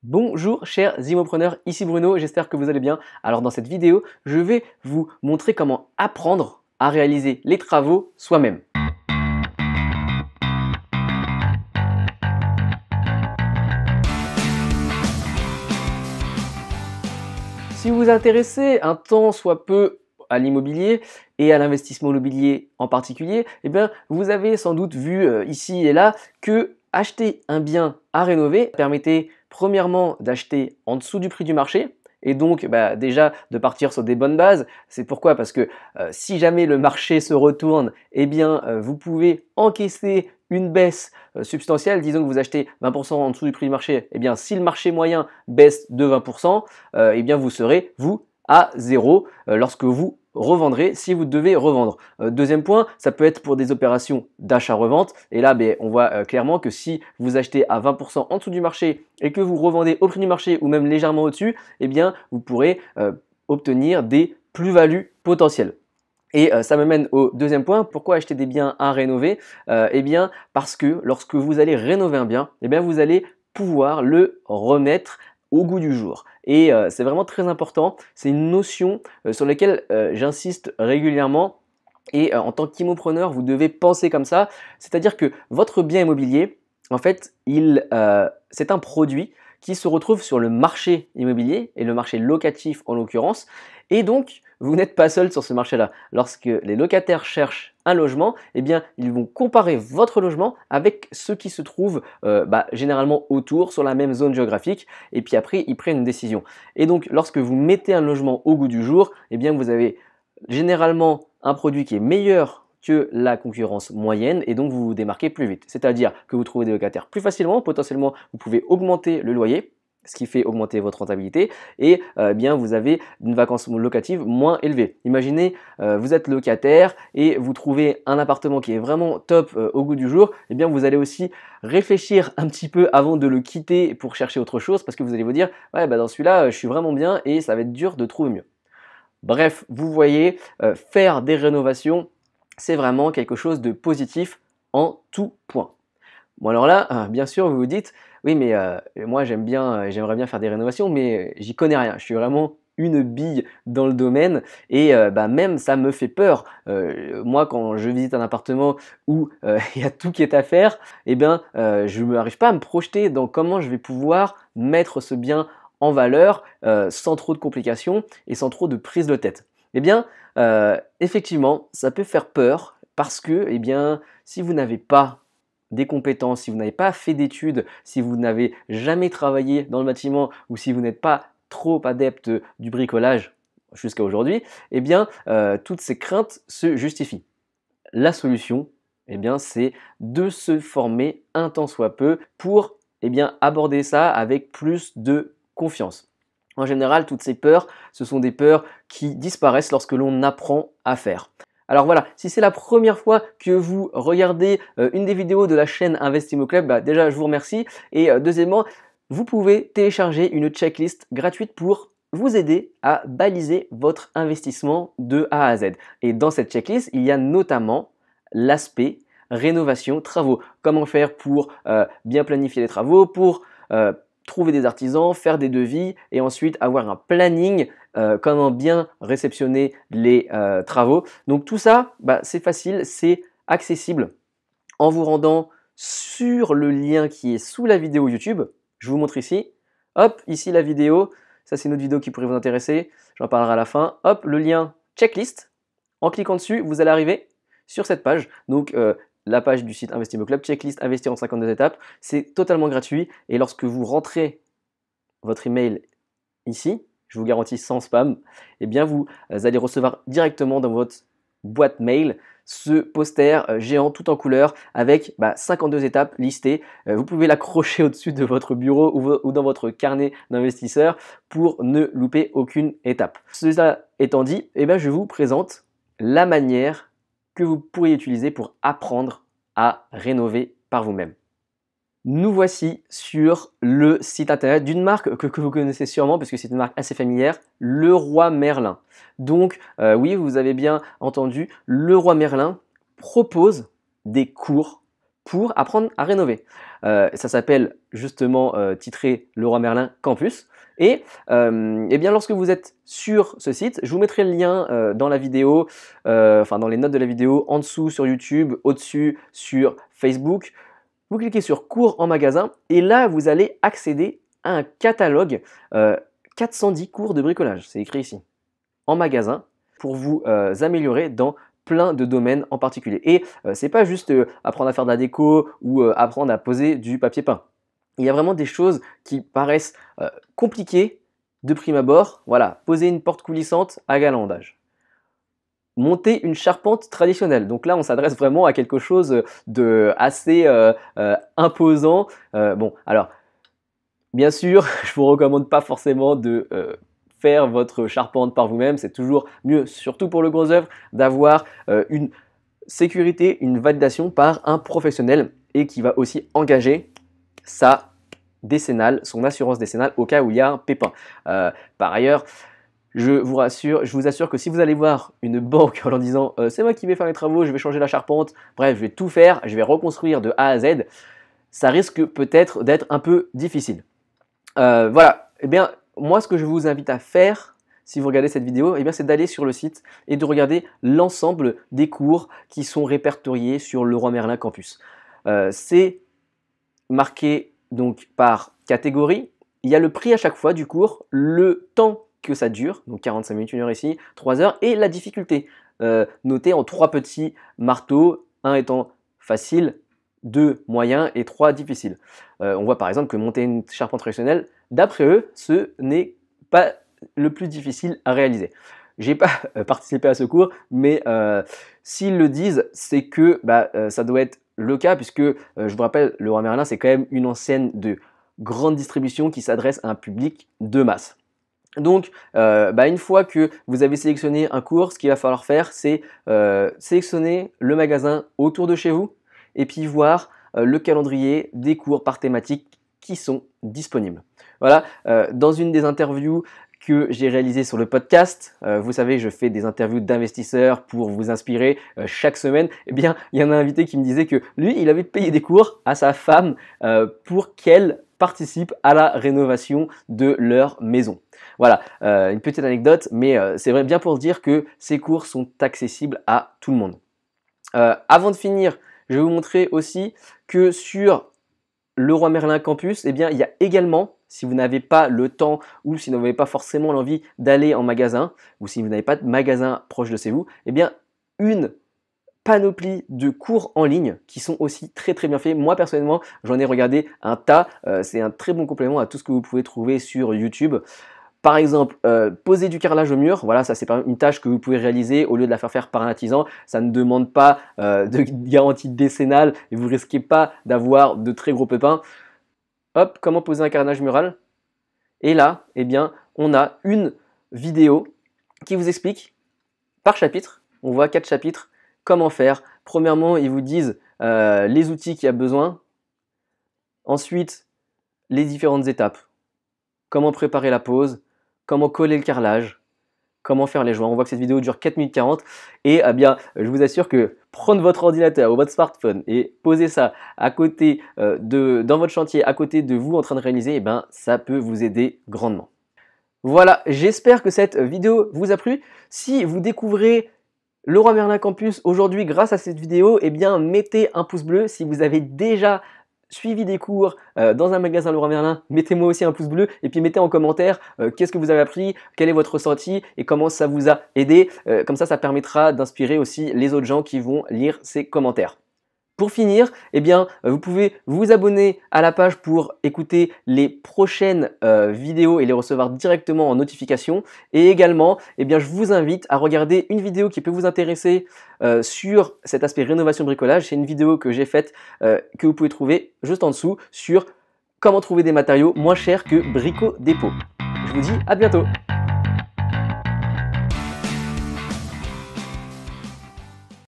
Bonjour chers immopreneurs, ici Bruno, j'espère que vous allez bien. Alors dans cette vidéo, je vais vous montrer comment apprendre à réaliser les travaux soi-même. Si vous vous intéressez un tant soit peu à l'immobilier et à l'investissement immobilier en particulier, eh bien, vous avez sans doute vu ici et là que acheter un bien à rénover permettait premièrement d'acheter en dessous du prix du marché et donc déjà de partir sur des bonnes bases. C'est pourquoi? Parce que si jamais le marché se retourne, eh bien, vous pouvez encaisser une baisse substantielle. Disons que vous achetez 20% en dessous du prix du marché, eh bien, si le marché moyen baisse de 20%, eh bien, vous serez, vous, à zéro lorsque vous revendrez si vous devez revendre. Deuxième point, ça peut être pour des opérations d'achat-revente. Et là, on voit clairement que si vous achetez à 20% en dessous du marché et que vous revendez au prix du marché ou même légèrement au-dessus, eh bien, vous pourrez obtenir des plus-values potentielles. Et ça me mène au deuxième point, pourquoi acheter des biens à rénover? Eh bien parce que lorsque vous allez rénover un bien, eh bien vous allez pouvoir le remettre au goût du jour. Et c'est vraiment très important, c'est une notion sur laquelle j'insiste régulièrement. Et en tant qu'immopreneur, vous devez penser comme ça, c'est-à-dire que votre bien immobilier, en fait, c'est un produit qui se retrouve sur le marché immobilier et le marché locatif en l'occurrence. Et donc, vous n'êtes pas seul sur ce marché-là. Lorsque les locataires cherchent un logement, eh bien, ils vont comparer votre logement avec ceux qui se trouvent généralement autour, sur la même zone géographique. Et puis après, ils prennent une décision. Et donc, lorsque vous mettez un logement au goût du jour, eh bien, vous avez généralement un produit qui est meilleur que la concurrence moyenne et donc vous vous démarquez plus vite. C'est-à-dire que vous trouvez des locataires plus facilement, potentiellement vous pouvez augmenter le loyer, ce qui fait augmenter votre rentabilité et bien vous avez une vacance locative moins élevée. Imaginez, vous êtes locataire et vous trouvez un appartement qui est vraiment top au goût du jour, et bien vous allez aussi réfléchir un petit peu avant de le quitter pour chercher autre chose parce que vous allez vous dire ouais dans celui-là je suis vraiment bien et ça va être dur de trouver mieux. Bref, vous voyez, faire des rénovations, c'est vraiment quelque chose de positif en tout point. Bon alors là, bien sûr, vous vous dites: «Oui mais moi j'aimerais bien faire des rénovations mais j'y connais rien. Je suis vraiment une bille dans le domaine et même ça me fait peur». Moi quand je visite un appartement où il y a tout qui est à faire et je n'arrive pas à me projeter dans comment je vais pouvoir mettre ce bien en valeur, sans trop de complications et sans trop de prise de tête. Eh bien, effectivement, ça peut faire peur parce que, eh bien, si vous n'avez pas des compétences, si vous n'avez pas fait d'études, si vous n'avez jamais travaillé dans le bâtiment ou si vous n'êtes pas trop adepte du bricolage jusqu'à aujourd'hui, eh bien, toutes ces craintes se justifient. La solution, eh bien, c'est de se former un tant soit peu pour aborder ça avec plus de confiance. En général, toutes ces peurs, ce sont des peurs qui disparaissent lorsque l'on apprend à faire. Alors voilà, si c'est la première fois que vous regardez une des vidéos de la chaîne Investimo Club, déjà je vous remercie. Et deuxièmement, vous pouvez télécharger une checklist gratuite pour vous aider à baliser votre investissement de A à Z. Et dans cette checklist, il y a notamment l'aspect rénovation, travaux. Comment faire pour bien planifier les travaux, pour trouver des artisans, faire des devis et ensuite avoir un planning, comment bien réceptionner les travaux. Donc tout ça, c'est facile, c'est accessible en vous rendant sur le lien qui est sous la vidéo YouTube. Je vous montre ici. Hop, ici la vidéo. Ça, c'est une autre vidéo qui pourrait vous intéresser. J'en parlerai à la fin. Hop, le lien checklist. En cliquant dessus, vous allez arriver sur cette page. Donc, la page du site Investimo Club, checklist investir en 52 étapes. C'est totalement gratuit. Et lorsque vous rentrez votre email ici, je vous garantis sans spam, eh bien vous allez recevoir directement dans votre boîte mail ce poster géant tout en couleur avec 52 étapes listées. Vous pouvez l'accrocher au-dessus de votre bureau ou dans votre carnet d'investisseur pour ne louper aucune étape. Cela étant dit, je vous présente la manière que vous pourriez utiliser pour apprendre à rénover par vous-même. Nous voici sur le site internet d'une marque que vous connaissez sûrement parce que c'est une marque assez familière, Leroy Merlin. Donc oui, vous avez bien entendu, Leroy Merlin propose des cours pour apprendre à rénover. Ça s'appelle justement titré Leroy Merlin Campus. Et eh bien, lorsque vous êtes sur ce site, je vous mettrai le lien dans la vidéo, enfin dans les notes de la vidéo, en dessous sur YouTube, au-dessus sur Facebook. Vous cliquez sur cours en magasin et là, vous allez accéder à un catalogue 410 cours de bricolage. C'est écrit ici. En magasin pour vous améliorer dans plein de domaines en particulier. Et c'est pas juste apprendre à faire de la déco ou apprendre à poser du papier peint. Il y a vraiment des choses qui paraissent compliquées de prime abord. Voilà, poser une porte coulissante à galandage. Monter une charpente traditionnelle. Donc là, on s'adresse vraiment à quelque chose de assez imposant. Bon, alors, bien sûr, je vous recommande pas forcément de faire votre charpente par vous-même. C'est toujours mieux, surtout pour le gros œuvre, d'avoir une sécurité, une validation par un professionnel et qui va aussi engager sa décennale, son assurance décennale au cas où il y a un pépin. Par ailleurs, je vous assure que si vous allez voir une banque en leur disant c'est moi qui vais faire les travaux, je vais changer la charpente, bref, je vais tout faire, je vais reconstruire de A à Z, ça risque peut-être d'être un peu difficile. Voilà, eh bien, moi ce que je vous invite à faire, si vous regardez cette vidéo, eh bien, c'est d'aller sur le site et de regarder l'ensemble des cours qui sont répertoriés sur Leroy Merlin Campus. C'est marqué donc par catégorie, il y a le prix à chaque fois du cours, le temps que ça dure, donc 45 minutes, 1 heure ici, 3 heures, et la difficulté, notée en 3 petits marteaux, 1 étant facile, 2 moyen et 3 difficile. On voit par exemple que monter une charpente traditionnelle, d'après eux, ce n'est pas le plus difficile à réaliser. J'ai pas participé à ce cours, mais s'ils le disent, c'est que ça doit être le cas, puisque je vous rappelle, Leroy Merlin, c'est quand même une enseigne de grande distribution qui s'adresse à un public de masse. Donc, une fois que vous avez sélectionné un cours, ce qu'il va falloir faire, c'est sélectionner le magasin autour de chez vous et puis voir le calendrier des cours par thématique qui sont disponibles. Voilà, dans une des interviews que j'ai réalisé sur le podcast. Vous savez, je fais des interviews d'investisseurs pour vous inspirer chaque semaine. Eh bien, il y en a un invité qui me disait que lui, il avait payé des cours à sa femme pour qu'elle participe à la rénovation de leur maison. Voilà, une petite anecdote, mais c'est vrai bien pour dire que ces cours sont accessibles à tout le monde. Avant de finir, je vais vous montrer aussi que sur Leroy Merlin Campus, eh bien, il y a également, si vous n'avez pas le temps ou si vous n'avez pas forcément l'envie d'aller en magasin ou si vous n'avez pas de magasin proche de chez vous, eh bien, une panoplie de cours en ligne qui sont aussi très très bien faits. Moi personnellement, j'en ai regardé un tas. C'est un très bon complément à tout ce que vous pouvez trouver sur YouTube. Par exemple, poser du carrelage au mur, voilà, ça c'est une tâche que vous pouvez réaliser au lieu de la faire par un artisan. Ça ne demande pas de garantie décennale et vous ne risquez pas d'avoir de très gros pépins. Hop, comment poser un carrelage mural. Et là, eh bien, on a une vidéo qui vous explique par chapitre. On voit 4 chapitres, comment faire. Premièrement, ils vous disent les outils qu'il y a besoin. Ensuite, les différentes étapes. Comment préparer la pose. Comment coller le carrelage, comment faire les joints. On voit que cette vidéo dure 4 minutes 40 et eh bien, je vous assure que prendre votre ordinateur ou votre smartphone et poser ça à côté dans votre chantier, à côté de vous en train de réaliser, eh bien, ça peut vous aider grandement. Voilà, j'espère que cette vidéo vous a plu. Si vous découvrez Leroy Merlin Campus aujourd'hui grâce à cette vidéo, eh bien, mettez un pouce bleu. Si vous avez déjà suivi des cours dans un magasin Leroy Merlin, mettez-moi aussi un pouce bleu et puis mettez en commentaire qu'est-ce que vous avez appris, quel est votre ressenti et comment ça vous a aidé. Comme ça permettra d'inspirer aussi les autres gens qui vont lire ces commentaires. Pour finir, eh bien, vous pouvez vous abonner à la page pour écouter les prochaines vidéos et les recevoir directement en notification. Et également, eh bien, je vous invite à regarder une vidéo qui peut vous intéresser sur cet aspect rénovation bricolage. C'est une vidéo que j'ai faite que vous pouvez trouver juste en dessous sur comment trouver des matériaux moins chers que Brico Dépôt. Je vous dis à bientôt.